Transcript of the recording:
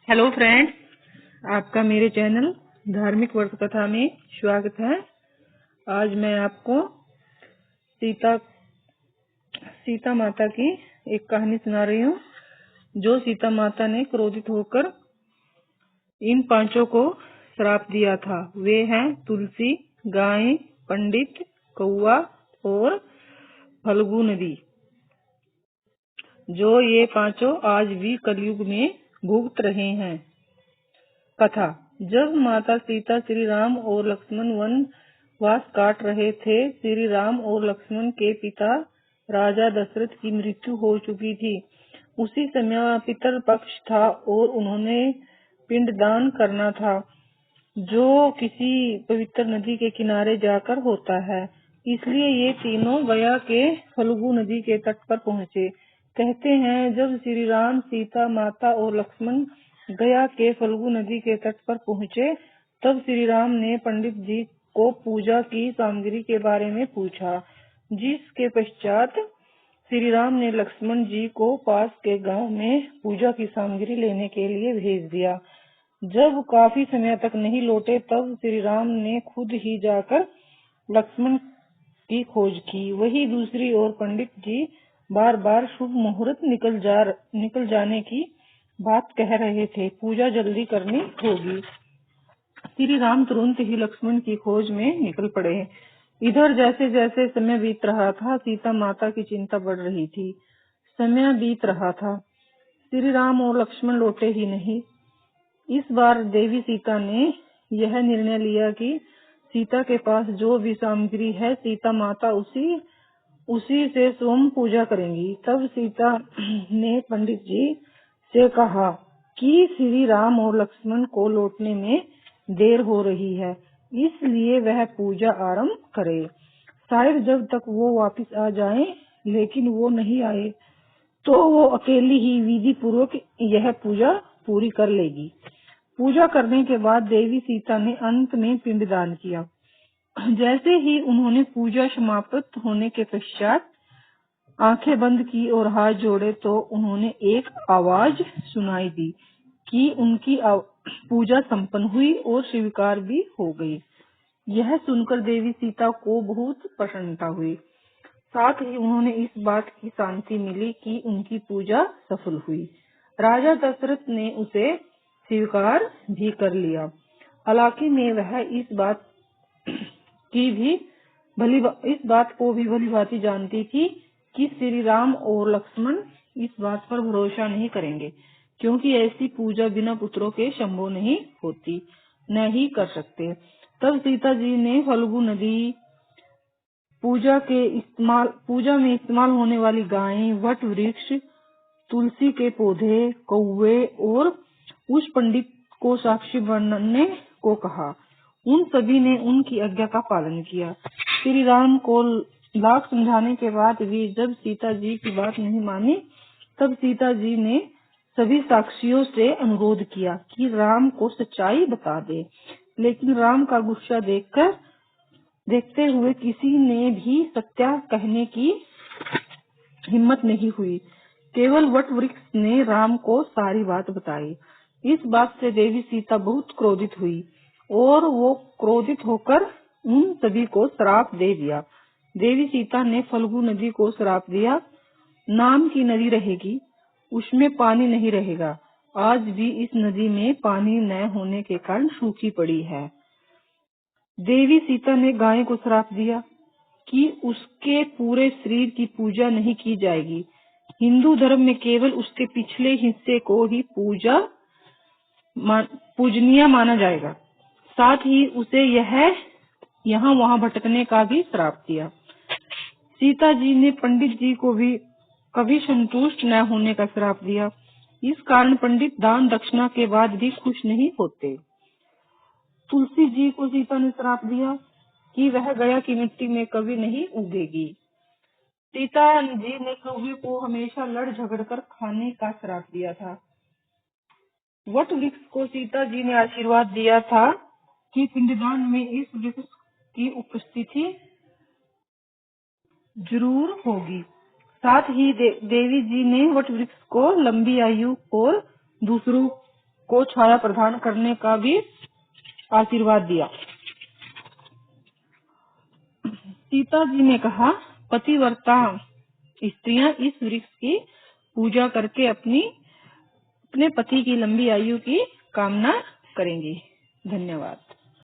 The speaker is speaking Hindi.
हेलो फ्रेंड्स, आपका मेरे चैनल धार्मिक व्रत कथा में स्वागत है। आज मैं आपको सीता सीता माता की एक कहानी सुना रही हूँ। जो सीता माता ने क्रोधित होकर इन पांचों को श्राप दिया था, वे हैं तुलसी, गाय, पंडित, कौआ और फल्गु नदी। जो ये पांचों आज भी कलयुग में भुगत रहे हैं। कथा। जब माता सीता श्री राम और लक्ष्मण वनवास काट रहे थे, श्री राम और लक्ष्मण के पिता राजा दशरथ की मृत्यु हो चुकी थी। उसी समय पितर पक्ष था और उन्होंने पिंडदान करना था, जो किसी पवित्र नदी के किनारे जाकर होता है। इसलिए ये तीनों गया के फल्गु नदी के तट पर पहुँचे। कहते हैं, जब श्री राम, सीता माता और लक्ष्मण गया के फल्गु नदी के तट पर पहुँचे, तब श्री राम ने पंडित जी को पूजा की सामग्री के बारे में पूछा, जिसके पश्चात श्री राम ने लक्ष्मण जी को पास के गांव में पूजा की सामग्री लेने के लिए भेज दिया। जब काफी समय तक नहीं लौटे, तब श्री राम ने खुद ही जाकर लक्ष्मण की खोज की। वही दूसरी ओर पंडित जी बार बार शुभ मुहूर्त निकल जाने की बात कह रहे थे, पूजा जल्दी करनी होगी। श्री राम तुरंत ही लक्ष्मण की खोज में निकल पड़े। इधर जैसे जैसे समय बीत रहा था, सीता माता की चिंता बढ़ रही थी। समय बीत रहा था, श्री राम और लक्ष्मण लौटे ही नहीं। इस बार देवी सीता ने यह निर्णय लिया कि सीता के पास जो भी सामग्री है, सीता माता उसी से स्वयं पूजा करेंगी। तब सीता ने पंडित जी से कहा कि श्री राम और लक्ष्मण को लौटने में देर हो रही है, इसलिए वह पूजा आरंभ करे। शायद जब तक वो वापस आ जाएं, लेकिन वो नहीं आए तो वो अकेली ही विधि पूर्वक यह पूजा पूरी कर लेगी। पूजा करने के बाद देवी सीता ने अंत में पिंडदान किया। जैसे ही उन्होंने पूजा समाप्त होने के पश्चात आंखें बंद की और हाथ जोड़े, तो उन्होंने एक आवाज सुनाई दी कि उनकी पूजा संपन्न हुई और स्वीकार भी हो गई। यह सुनकर देवी सीता को बहुत प्रसन्नता हुई। साथ ही उन्होंने इस बात की शांति मिली कि उनकी पूजा सफल हुई। राजा दशरथ ने उसे स्वीकार भी कर लिया। हालांकि में वह इस बात को भी भली भांति जानती थी कि श्री राम और लक्ष्मण इस बात पर भरोसा नहीं करेंगे, क्योंकि ऐसी पूजा बिना पुत्रों के संभव नहीं होती, न ही कर सकते। तब सीता जी ने फल्गु नदी, पूजा में इस्तेमाल होने वाली गायें, वट वृक्ष, तुलसी के पौधे, कौवे और उस पंडित को साक्षी बनने को कहा। उन सभी ने उनकी आज्ञा का पालन किया। श्री राम को लाख समझाने के बाद भी जब सीता जी की बात नहीं मानी, तब सीता जी ने सभी साक्षियों से अनुरोध किया कि राम को सच्चाई बता दे, लेकिन राम का गुस्सा देखते हुए किसी ने भी सत्य कहने की हिम्मत नहीं हुई। केवल वट वृक्ष ने राम को सारी बात बताई। इस बात से देवी सीता बहुत क्रोधित हुई और वो क्रोधित होकर उन सभी को श्राप दे दिया। देवी सीता ने फल्गु नदी को श्राप दिया, नाम की नदी रहेगी, उसमें पानी नहीं रहेगा। आज भी इस नदी में पानी न होने के कारण सूखी पड़ी है। देवी सीता ने गाय को श्राप दिया कि उसके पूरे शरीर की पूजा नहीं की जाएगी। हिंदू धर्म में केवल उसके पिछले हिस्से को ही पूजनीय माना जाएगा। साथ ही उसे यहाँ वहाँ भटकने का भी श्राप दिया। सीता जी ने पंडित जी को भी कभी संतुष्ट न होने का श्राप दिया। इस कारण पंडित दान दक्षिणा के बाद भी खुश नहीं होते। तुलसी जी को सीता ने श्राप दिया कि वह गया की मिट्टी में कभी नहीं उगेगी। सीता जी ने कौवे को हमेशा लड़ झगड़ कर खाने का श्राप दिया था। वट वृक्ष को सीता जी ने आशीर्वाद दिया था कि पिंडदान में इस वृक्ष की उपस्थिति जरूर होगी। साथ ही देवी जी ने वट वृक्ष को लंबी आयु और दूसरों को छाया प्रदान करने का भी आशीर्वाद दिया। सीता जी ने कहा, पतिव्रता स्त्रियां इस वृक्ष की पूजा करके अपने पति की लंबी आयु की कामना करेंगी। धन्यवाद।